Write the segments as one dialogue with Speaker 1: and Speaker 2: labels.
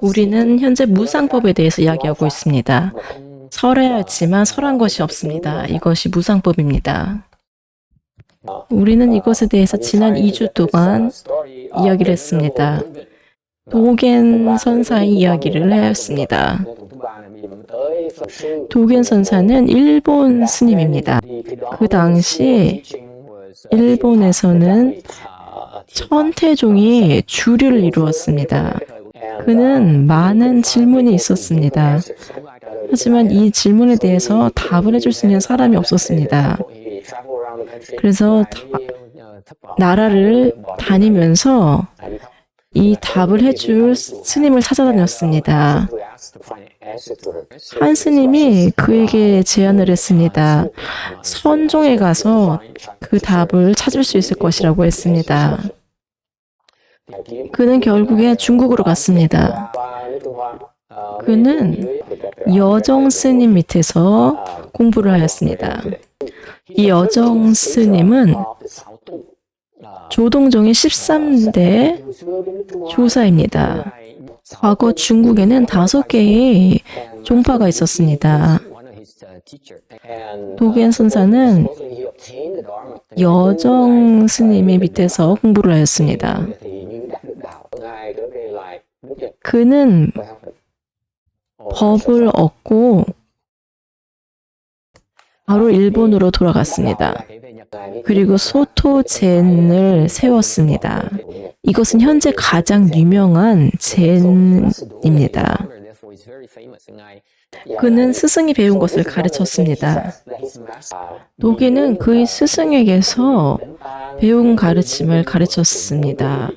Speaker 1: 우리는 현재 무상법에 대해서 이야기하고 있습니다. 설해야 했지만 설한 것이 없습니다. 이것이 무상법입니다. 우리는 이것에 대해서 지난 2주 동안 이야기를 했습니다. 도겐 선사의 이야기를 하였습니다. 도겐 선사는 일본 스님입니다. 그 당시 일본에서는 천태종이 주류를 이루었습니다. 그는 많은 질문이 있었습니다. 하지만 이 질문에 대해서 답을 해줄 수 있는 사람이 없었습니다. 그래서 나라를 다니면서 이 답을 해줄 스님을 찾아다녔습니다. 한 스님이 그에게 제안을 했습니다. 선종에 가서 그 답을 찾을 수 있을 것이라고 했습니다. 그는 결국에 중국으로 갔습니다. 그는 여정 스님 밑에서 공부를 하였습니다. 이 여정 스님은 조동종의 13대 조사입니다. 과거 중국에는 5개의 종파가 있었습니다. 도겐 선사는 여정 스님의 밑에서 공부를 하였습니다. 그는 법을 얻고 바로 일본으로 돌아갔습니다. 그리고 소토젠을 세웠습니다. 이것은 현재 가장 유명한 젠입니다. 그는 스승이 배운 것을 가르쳤습니다. 도겐은 그의 스승에게서 배운 가르침을 가르쳤습니다.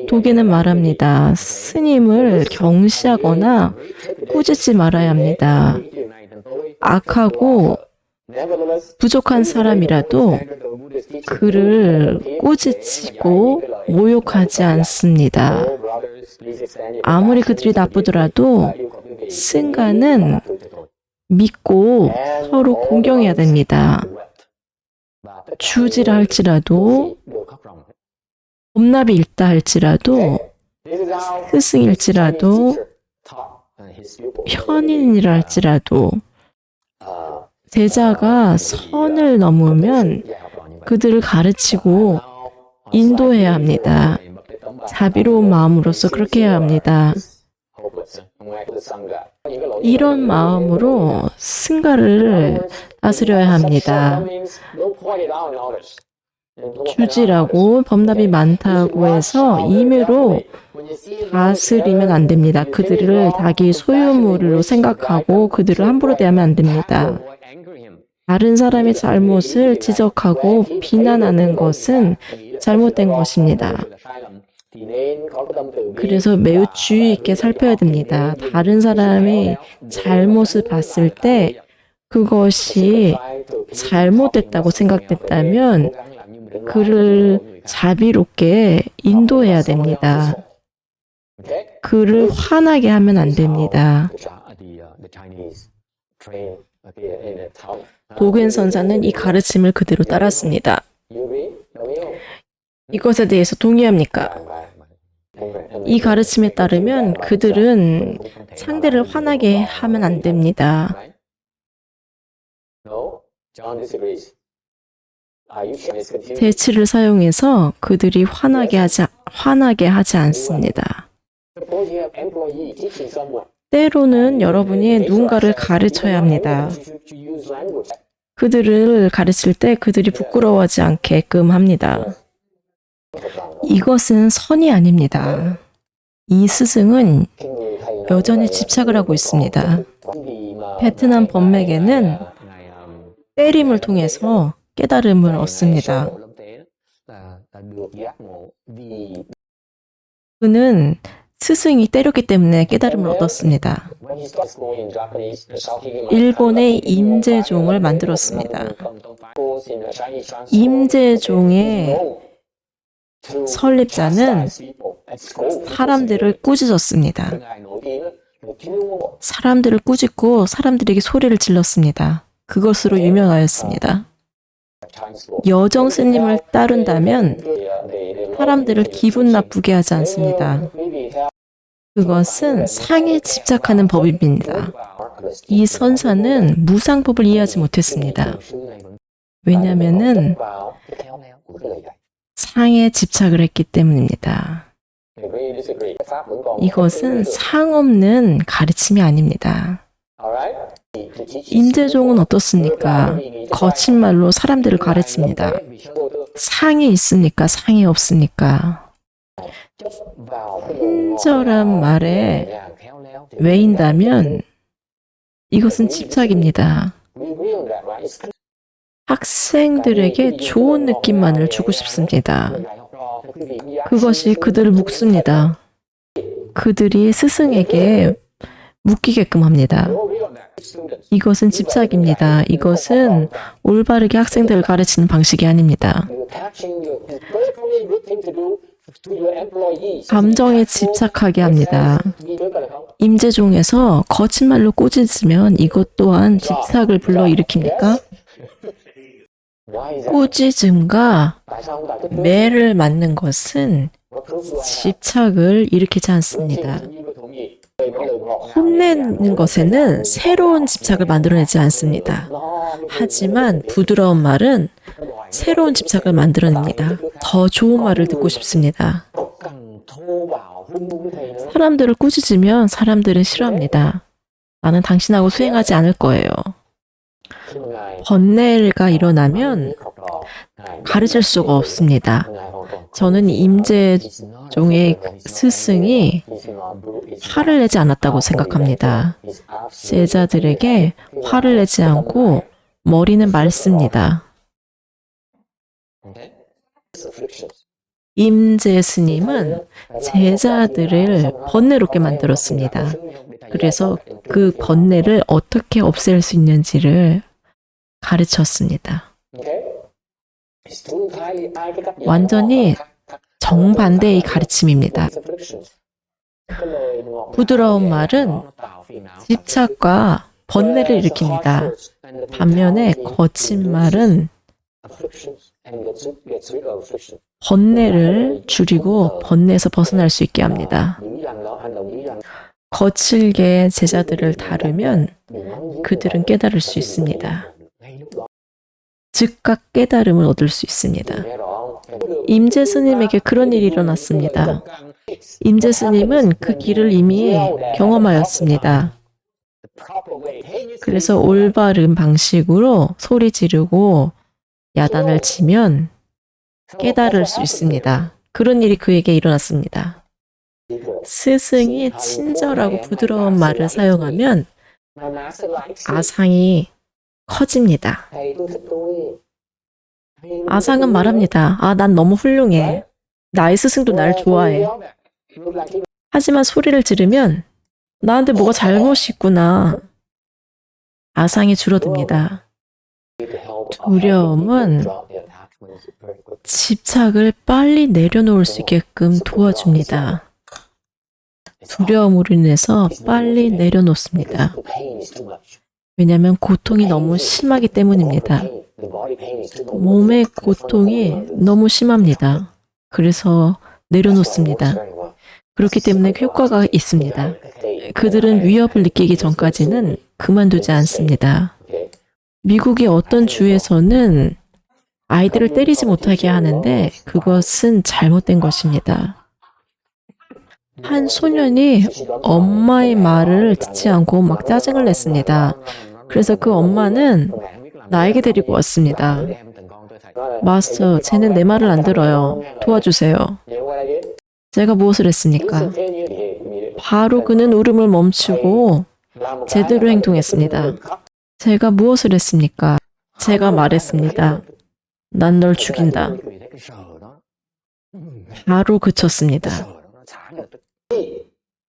Speaker 1: 도겐은 말합니다. 스님을 경시하거나 꾸짖지 말아야 합니다. 악하고 부족한 사람이라도 그를 꾸짖고 모욕하지 않습니다. 아무리 그들이 나쁘더라도 승가는 믿고 서로 공경해야 됩니다. 주지라 할지라도 법납이 있다 할지라도 스승일지라도 현인이라 할지라도 제자가 선을 넘으면 그들을 가르치고 인도해야 합니다. 자비로운 마음으로서 그렇게 해야 합니다. 이런 마음으로 승가를 다스려야 합니다. 주지라고 법납이 많다고 해서 임의로 다스리면 안 됩니다. 그들을 자기 소유물로 생각하고 그들을 함부로 대하면 안 됩니다. 다른 사람의 잘못을 지적하고 비난하는 것은 잘못된 것입니다. 그래서 매우 주의 있게 살펴야 됩니다. 다른 사람의 잘못을 봤을 때 그것이 잘못됐다고 생각됐다면 그를 자비롭게 인도해야 됩니다. 그를 화나게 하면 안 됩니다. 도겐 선사는 이 가르침을 그대로 따랐습니다. 이것에 대해서 동의합니까? 이 가르침에 따르면 그들은 상대를 화나게 하면 안 됩니다. 재치를 사용해서 그들이 화나게 하지 않습니다. 때로는 여러분이 누군가를 가르쳐야 합니다. 그들을 가르칠 때 그들이 부끄러워하지 않게끔 합니다. 이것은 선이 아닙니다. 이 스승은 여전히 집착을 하고 있습니다. 베트남 법맥에는 때림을 통해서 깨달음을 얻습니다. 그는 스승이 때렸기 때문에 깨달음을 얻었습니다. 일본의 임재종을 만들었습니다. 임재종의 설립자는 사람들을 꾸짖었습니다. 사람들을 꾸짖고 사람들에게 소리를 질렀습니다. 그것으로 유명하였습니다. 여정 스님을 따른다면 사람들을 기분 나쁘게 하지 않습니다. 그것은 상에 집착하는 법입니다. 이 선사는 무상법을 이해하지 못했습니다. 왜냐하면은 상에 집착을 했기 때문입니다. 이것은 상 없는 가르침이 아닙니다. 임재종은 어떻습니까? 거친 말로 사람들을 가르칩니다. 상이 있습니까? 상이 없습니까? 친절한 말에 외인다면 이것은 집착입니다. 학생들에게 좋은 느낌만을 주고 싶습니다. 그것이 그들을 묶습니다. 그들이 스승에게 묶이게끔 합니다. 이것은 집착입니다. 이것은 올바르게 학생들을 가르치는 방식이 아닙니다. 감정에 집착하게 합니다. 임재종에서 거친 말로 꾸짖으면 이것 또한 집착을 불러일으킵니까? 꾸짖음과 매를 맞는 것은 집착을 일으키지 않습니다. 혼내는 것에는 새로운 집착을 만들어내지 않습니다. 하지만 부드러운 말은 새로운 집착을 만들어냅니다. 더 좋은 말을 듣고 싶습니다. 사람들을 꾸짖으면 사람들은 싫어합니다. 나는 당신하고 수행하지 않을 거예요. 번뇌가 일어나면 가르칠 수가 없습니다. 저는 임재종의 스승이 화를 내지 않았다고 생각합니다. 제자들에게 화를 내지 않고 머리는 맑습니다. 임재 스님은 제자들을 번뇌롭게 만들었습니다. 그래서 그 번뇌를 어떻게 없앨 수 있는지를 가르쳤습니다. 완전히 정반대의 가르침입니다. 부드러운 말은 집착과 번뇌를 일으킵니다. 반면에 거친 말은 번뇌를 줄이고 번뇌에서 벗어날 수 있게 합니다. 거칠게 제자들을 다루면 그들은 깨달을 수 있습니다. 즉각 깨달음을 얻을 수 있습니다. 임재 스님에게 그런 일이 일어났습니다. 임재 스님은 그 길을 이미 경험하였습니다. 그래서 올바른 방식으로 소리 지르고 야단을 치면 깨달을 수 있습니다. 그런 일이 그에게 일어났습니다. 스승이 친절하고 부드러운 말을 사용하면 아상이 커집니다. 아상은 말합니다. 난 너무 훌륭해. 나의 스승도 날 좋아해. 하지만 소리를 지르면 나한테 뭐가 잘못이 있구나. 아상이 줄어듭니다. 두려움은 집착을 빨리 내려놓을 수 있게끔 도와줍니다. 두려움으로 인해서 빨리 내려놓습니다. 왜냐하면 고통이 너무 심하기 때문입니다. 몸의 고통이 너무 심합니다. 그래서 내려놓습니다. 그렇기 때문에 효과가 있습니다. 그들은 위협을 느끼기 전까지는 그만두지 않습니다. 미국의 어떤 주에서는 아이들을 때리지 못하게 하는데 그것은 잘못된 것입니다. 한 소년이 엄마의 말을 듣지 않고 막 짜증을 냈습니다. 그래서 그 엄마는 나에게 데리고 왔습니다. 마스터, 쟤는 내 말을 안 들어요. 도와주세요. 제가 무엇을 했습니까? 바로 그는 울음을 멈추고 제대로 행동했습니다. 제가 무엇을 했습니까? 제가 말했습니다. 난 널 죽인다. 바로 그쳤습니다.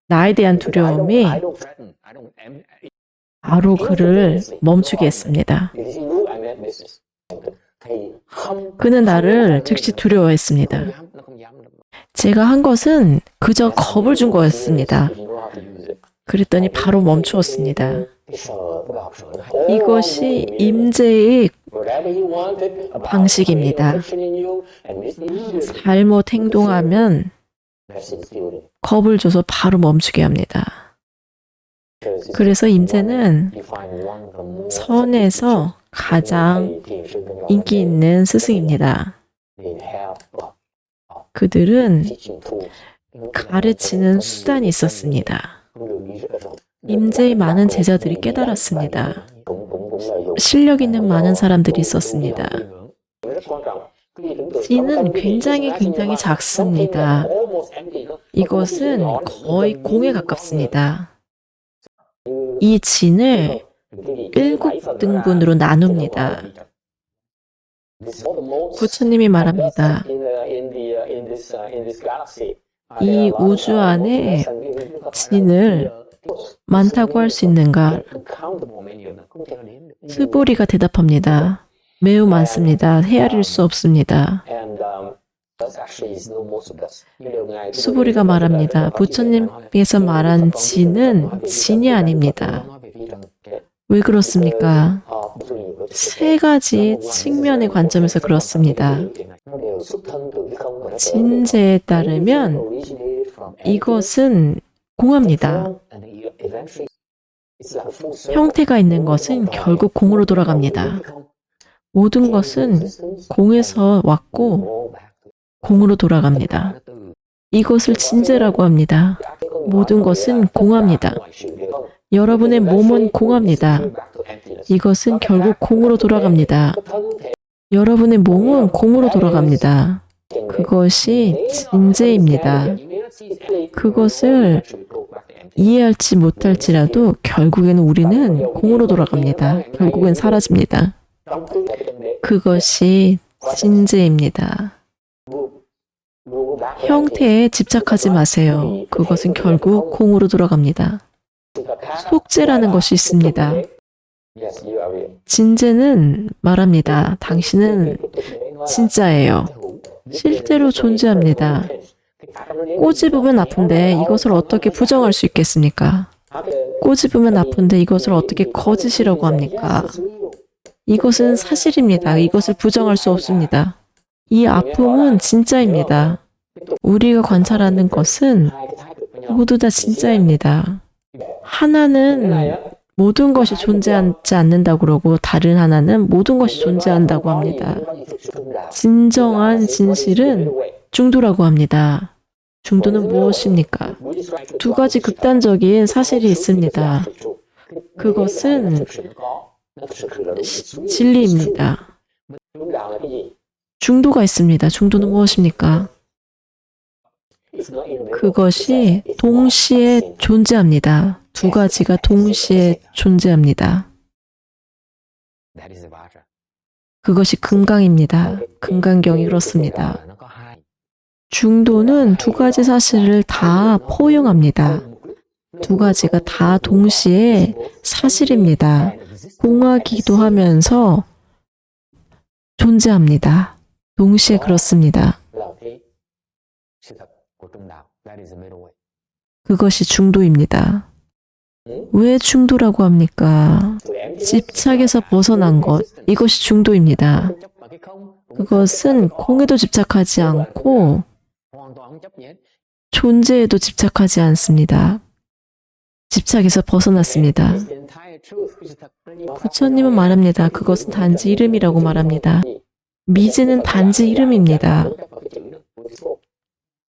Speaker 1: 나에 대한 두려움이 바로 그를 멈추게 했습니다. 그는 나를 즉시 두려워했습니다. 제가 한 것은 그저 겁을 준 거였습니다. 그랬더니 바로 멈추었습니다. 이것이 임재의 방식입니다. 잘못 행동하면 겁을 줘서 바로 멈추게 합니다. 그래서 임재는 선에서 가장 인기 있는 스승입니다. 그들은 가르치는 수단이 있었습니다. 임재의 많은 제자들이 깨달았습니다. 실력 있는 많은 사람들이 있었습니다. 진은 굉장히 작습니다. 이것은 거의 공에 가깝습니다. 이 진을 7등분으로 나눕니다. 부처님이 말합니다. 이 우주 안에 진을 많다고 할 수 있는가? 스보리가 대답합니다. 매우 많습니다. 헤아릴 수 없습니다. 스보리가 말합니다. 부처님께서 말한 진은 진이 아닙니다. 왜 그렇습니까? 세 가지 측면의 관점에서 그렇습니다. 진제에 따르면 이것은 공합니다. 형태가 있는 것은 결국 공으로 돌아갑니다. 모든 것은 공에서 왔고 공으로 돌아갑니다. 이것을 진제라고 합니다. 모든 것은 공합니다. 여러분의 몸은 공합니다. 이것은 결국 공으로 돌아갑니다. 여러분의 몸은 공으로 돌아갑니다. 그것이 진제입니다. 그것을 이해할지 못할지라도 결국에는 우리는 공으로 돌아갑니다. 결국엔 사라집니다. 그것이 진제입니다. 형태에 집착하지 마세요. 그것은 결국 공으로 돌아갑니다. 속죄라는 것이 있습니다. 진제는 말합니다. 당신은 진짜예요. 실제로 존재합니다. 꼬집으면 아픈데 이것을 어떻게 부정할 수 있겠습니까? 꼬집으면 아픈데 이것을 어떻게 거짓이라고 합니까? 이것은 사실입니다. 이것을 부정할 수 없습니다. 이 아픔은 진짜입니다. 우리가 관찰하는 것은 모두 다 진짜입니다. 하나는 모든 것이 존재하지 않는다고 그러고 다른 하나는 모든 것이 존재한다고 합니다. 진정한 진실은 중도라고 합니다. 중도는 무엇입니까? 두 가지 극단적인 사실이 있습니다. 그것은 진리입니다. 중도가 있습니다. 중도는 무엇입니까? 그것이 동시에 존재합니다. 두 가지가 동시에 존재합니다. 그것이 금강입니다. 금강경이 그렇습니다. 중도는 두 가지 사실을 다 포용합니다. 두 가지가 다 동시에 사실입니다. 공하기도 하면서 존재합니다. 동시에 그렇습니다. 그것이 중도입니다. 왜 중도라고 합니까? 집착에서 벗어난 것, 이것이 중도입니다. 그것은 공에도 집착하지 않고 존재에도 집착하지 않습니다. 집착에서 벗어났습니다. 부처님은 말합니다. 그것은 단지 이름이라고 말합니다. 미지는 단지 이름입니다.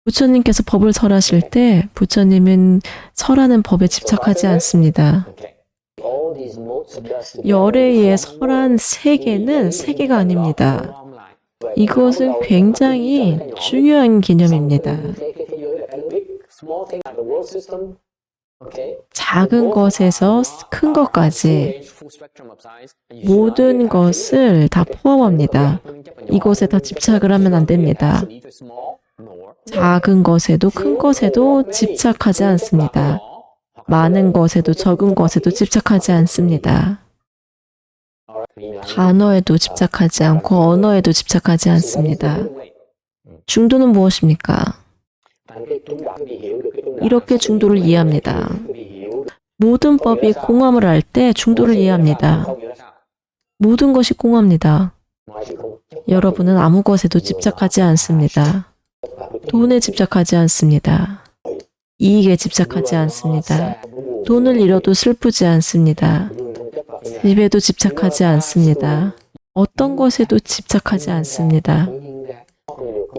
Speaker 1: 부처님께서 법을 설하실 때 부처님은 설하는 법에 집착하지 않습니다. 열애의 설한 세계는 세계가 아닙니다. 이것은 굉장히 중요한 개념입니다. 작은 것에서 큰 것까지 모든 것을 다 포함합니다. 이것에 다 집착을 하면 안 됩니다. 작은 것에도 큰 것에도 집착하지 않습니다. 많은 것에도 적은 것에도 집착하지 않습니다. 단어에도 집착하지 않고 언어에도 집착하지 않습니다. 중도는 무엇입니까? 이렇게 중도를 이해합니다. 모든 법이 공함을 알 때 중도를 이해합니다. 모든 것이 공합니다. 여러분은 아무 것에도 집착하지 않습니다. 돈에 집착하지 않습니다. 이익에 집착하지 않습니다. 돈을 잃어도 슬프지 않습니다. 집에도 집착하지 않습니다. 어떤 것에도 집착하지 않습니다.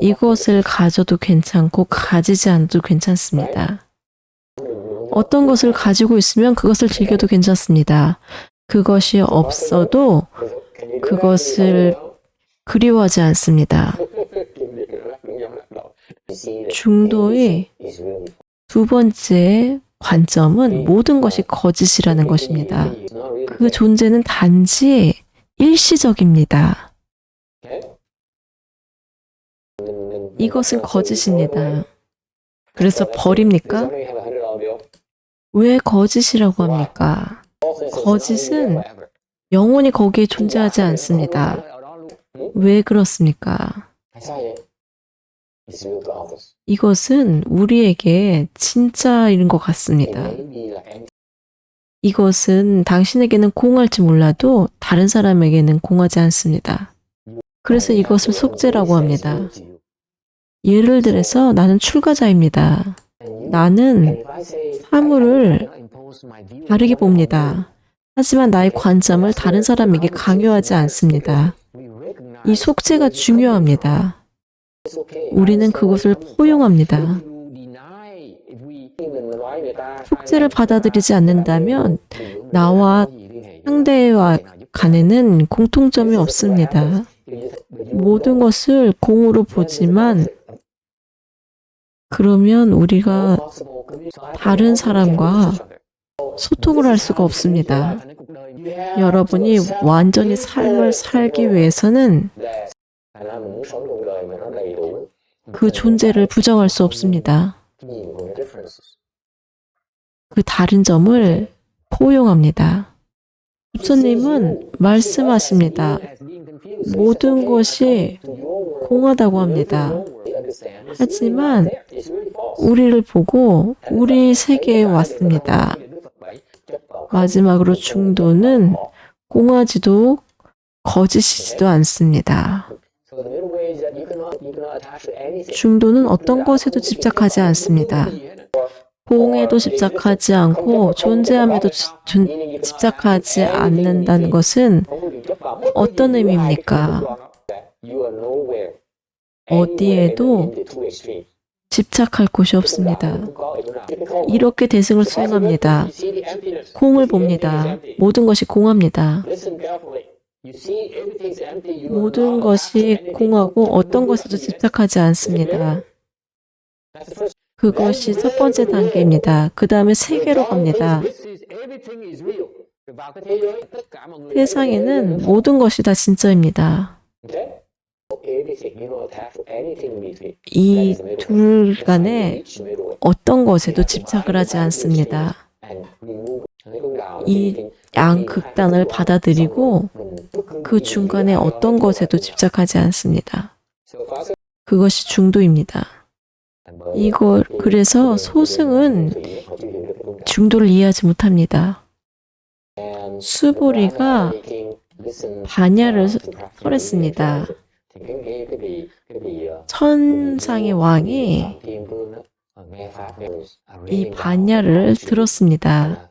Speaker 1: 이것을 가져도 괜찮고 가지지 않아도 괜찮습니다. 어떤 것을 가지고 있으면 그것을 즐겨도 괜찮습니다. 그것이 없어도 그것을 그리워하지 않습니다. 중도의 두 번째 관점은 모든 것이 거짓이라는 것입니다. 그 존재는 단지 일시적입니다. 이것은 거짓입니다. 그래서 버립니까? 왜 거짓이라고 합니까? 거짓은 영원히 거기에 존재하지 않습니다. 왜 그렇습니까? 이것은 우리에게 진짜인 것 같습니다. 이것은 당신에게는 공할지 몰라도 다른 사람에게는 공하지 않습니다. 그래서 이것을 속죄라고 합니다. 예를 들어서 나는 출가자입니다. 나는 사물을 다르게 봅니다. 하지만 나의 관점을 다른 사람에게 강요하지 않습니다. 이 속죄가 중요합니다. 우리는 그것을 포용합니다. 속죄를 받아들이지 않는다면 나와 상대와 간에는 공통점이 없습니다. 모든 것을 공으로 보지만 그러면 우리가 다른 사람과 소통을 할 수가 없습니다. 여러분이 완전히 삶을 살기 위해서는 그 존재를 부정할 수 없습니다. 그 다른 점을 포용합니다. 부처님은 말씀하십니다. 모든 것이 공하다고 합니다. 하지만 우리를 보고 우리 세계에 왔습니다. 마지막으로 중도는 공하지도 거짓이지도 않습니다. 중도는 어떤 것에도 집착하지 않습니다. 공에도 집착하지 않고 존재함에도 집착하지 않는다는 것은 어떤 의미입니까? 어디에도 집착할 곳이 없습니다. 이렇게 대승을 수행합니다. 공을 봅니다. 모든 것이 공합니다. 모든 것이 공하고 어떤 것에도 집착하지 않습니다. 그것이 첫 번째 단계입니다. 그 다음에 세계로 갑니다. 세상에는 모든 것이 다 진짜입니다. 이 둘 간에 어떤 것에도 집착을 하지 않습니다. 이 양극단을 받아들이고 그 중간에 어떤 것에도 집착하지 않습니다. 그것이 중도입니다. 그래서 소승은 중도를 이해하지 못합니다. 수보리가 반야를 설했습니다. 천상의 왕이 이 반야를 들었습니다.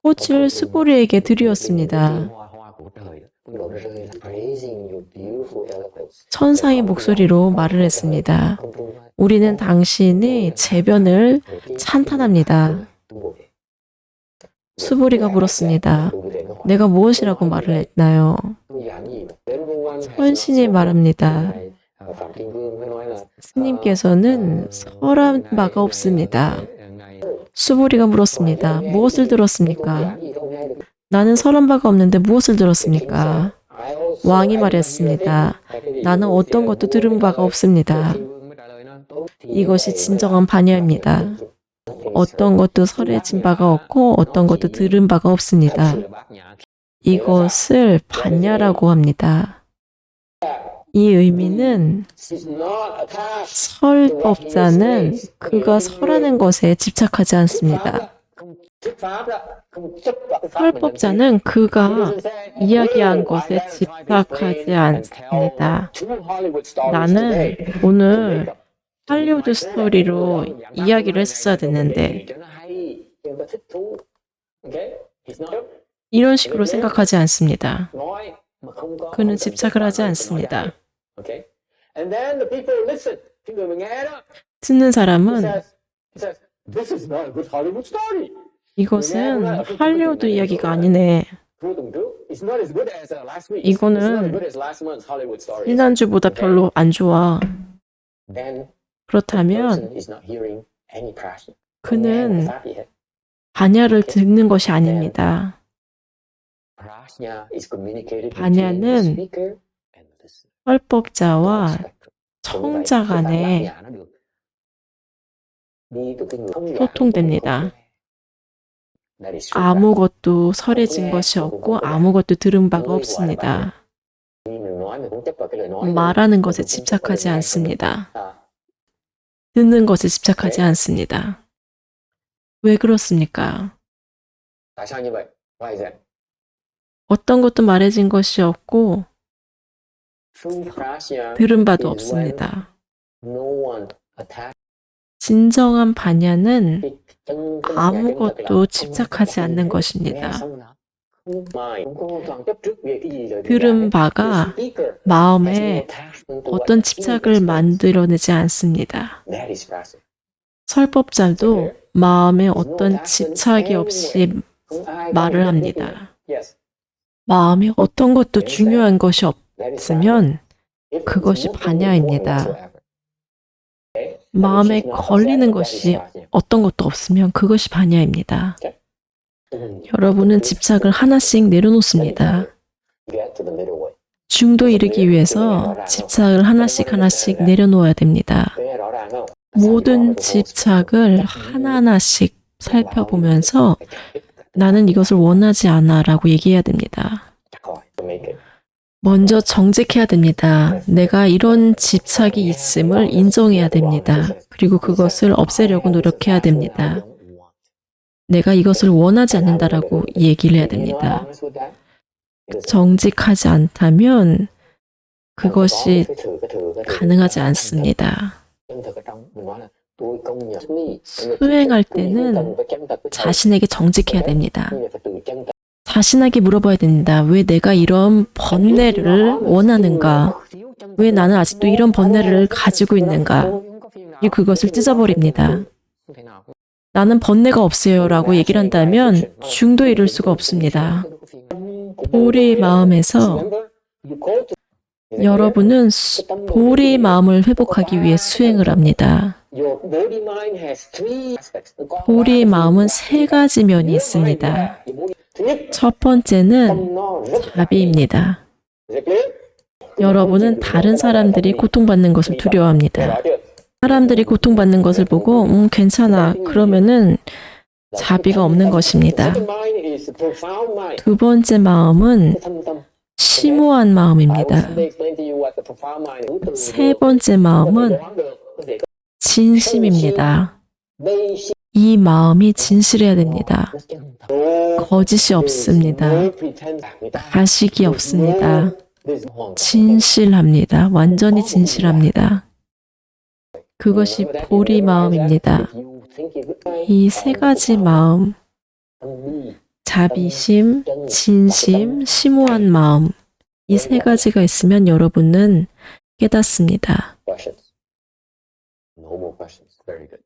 Speaker 1: 꽃을 수보리에게 드리었습니다. 천상의 목소리로 말을 했습니다. 우리는 당신의 재변을 찬탄합니다. 수보리가 물었습니다. 내가 무엇이라고 말을 했나요? 천신이 말합니다. 스님께서는 설한 바가 없습니다. 수보리가 물었습니다. 무엇을 들었습니까? 나는 설한 바가 없는데 무엇을 들었습니까? 왕이 말했습니다. 나는 어떤 것도 들은 바가 없습니다. 이것이 진정한 반야입니다. 어떤 것도 설해진 바가 없고 어떤 것도 들은 바가 없습니다. 이것을 반야라고 합니다. 이 의미는 설법자는 그가 설하는 것에 집착하지 않습니다. 설법자는 그가 이야기한 것에 집착하지 않습니다. 나는 오늘 할리우드 스토리로 이야기를 했었어야 됐는데 이런 식으로 생각하지 않습니다. 그는 집착을 하지 않습니다. 듣는 사람은 이것은 할리우드 이야기가 아니네. 이거는 지난주보다 별로 안 좋아. 그렇다면 그는 반야를 듣는 것이 아닙니다. 반야는 설법자와 청자 간에 소통됩니다. 아무것도 설해진 것이 없고 아무것도 들은 바가 없습니다. 말하는 것에 집착하지 않습니다. 듣는 것에 집착하지 않습니다. 왜 그렇습니까? 어떤 것도 말해진 것이 없고 들은 바도 없습니다. 진정한 반야는 아무것도 집착하지 않는 것입니다. 들은 바가 마음에 어떤 집착을 만들어내지 않습니다. 설법자도 마음에 어떤 집착이 없이 말을 합니다. 마음에 어떤 것도 중요한 것이 없으면 그것이 반야입니다. 마음에 걸리는 것이 어떤 것도 없으면 그것이 반야입니다. 여러분은 집착을 하나씩 내려놓습니다. 중도에 이르기 위해서 집착을 하나씩 내려놓아야 됩니다. 모든 집착을 하나하나씩 살펴보면서 나는 이것을 원하지 않아 라고 얘기해야 됩니다. 먼저 정직해야 됩니다. 내가 이런 집착이 있음을 인정해야 됩니다. 그리고 그것을 없애려고 노력해야 됩니다. 내가 이것을 원하지 않는다라고 얘기를 해야 됩니다. 정직하지 않다면 그것이 가능하지 않습니다. 수행할 때는 자신에게 정직해야 됩니다. 자신에게 물어봐야 됩니다. 왜 내가 이런 번뇌를 원하는가? 왜 나는 아직도 이런 번뇌를 가지고 있는가? 그리고 그것을 찢어버립니다. 나는 번뇌가 없어요 라고 얘기를 한다면 중도에 이를 수가 없습니다. 보리의 마음에서 여러분은 보리의 마음을 회복하기 위해 수행을 합니다. 보리의 마음은 세 가지 면이 있습니다. 첫 번째는 자비입니다. 여러분은 다른 사람들이 고통받는 것을 두려워합니다. 사람들이 고통받는 것을 보고 괜찮아. 그러면은 자비가 없는 것입니다. 두 번째 마음은 심오한 마음입니다. 세 번째 마음은 진심입니다. 이 마음이 진실해야 됩니다. 거짓이 없습니다. 가식이 없습니다. 진실합니다. 완전히 진실합니다. 그것이 보리 마음입니다. 이 세 가지 마음, 자비심, 진심, 심오한 마음, 이 세 가지가 있으면 여러분은 깨닫습니다.
Speaker 2: No more questions. Very good.